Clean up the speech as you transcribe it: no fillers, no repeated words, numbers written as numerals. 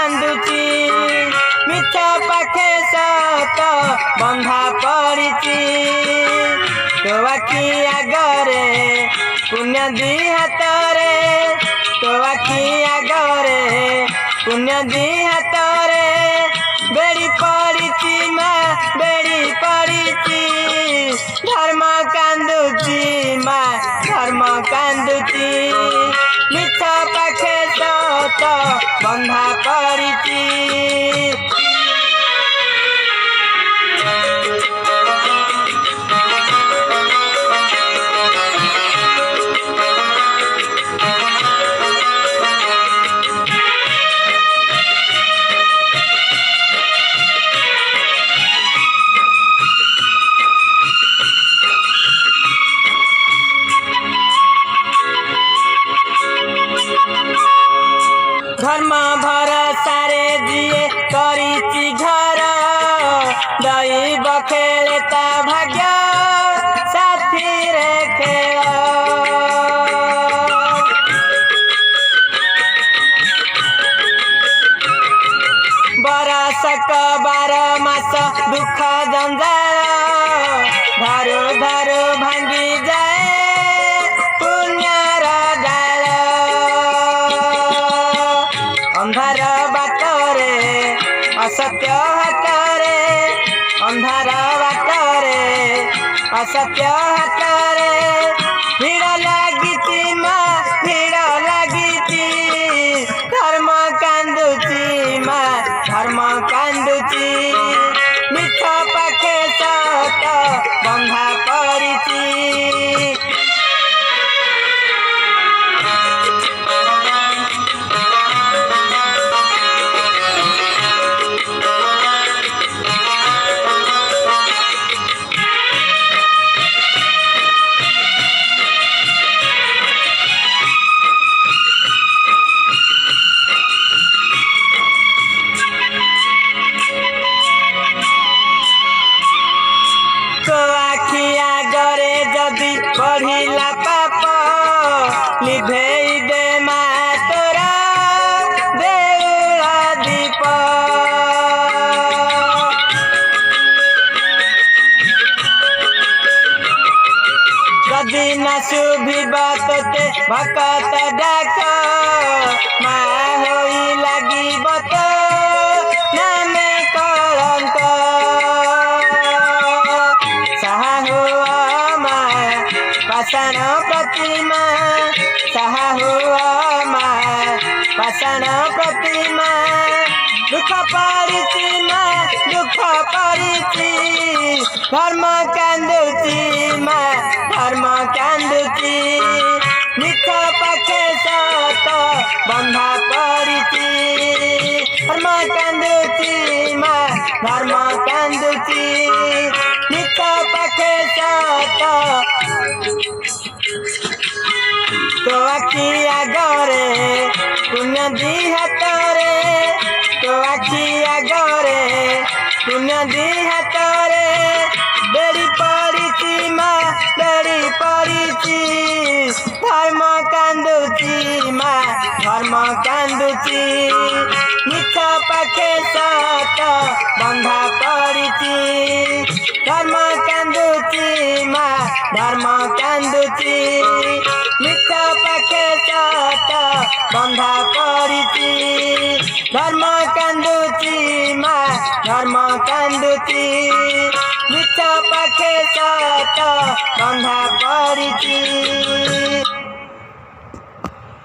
कांदुची मिछ पाखे सत बंधा पड़िची तो आखि आगरे पुण्य दी हातरे तो आखि आगरे पुण्य दी हातरे बेड़ी पड़िची माँ बेड़ी पड़िची धर्म कांदुची माँ धर्म कांदुची मिछ पाखे सत बंधा पड़िची धर्म भरोसा रे जिए करिची घर दैव खेले ता भाग्य साथी रे खेल बरसक 12 मास दुख जंजाल धारो धारो भांगी जाए पुण्यर डाल अंधार बाटरे असत्य हातरे अंधार बाटरे असत्य हातरे भीड़ लागिची माँ भीड़ लागिची धर्म कांदुची माँ धर्म कांदुची मिछ पाखे सत बंधा पड़िची तो आखि आगरे जदि बढ़िला पाप लिभेई दे माँ तोरा देउल दीप जदि न शुभिब तोते भकत डाक माँ होई लागिब तो नामे कलंक साहा हुआ माँ पाषाण प्रतिमा साहा हुआ माँ पाषाण प्रतिमा दुख पड़िची माँ दुख पड़िची धर्म कांदुची माँ धर्म कांदुची मिछ पाखे सत बंधा पड़िची धर्म कांदुची माँ धर्म कांदुची मिछ पाखे सत तो आखि आगरे पुण्य दी हातरे तो आखि आगरे पुण्य दी हातरे बेड़ी पड़िची माँ बेड़ी पड़िची धर्म कांदुची माँ धर्म कांदुची मिछ पाखे सत बंधा पड़िची धर्म कांदुची माँ धर्म कांदुची मिछ पाखे सत बंधा पड़िची धर्म कांदुची माँ धर्म कांदुची मिछ पाखे सत बंधा पड़िची।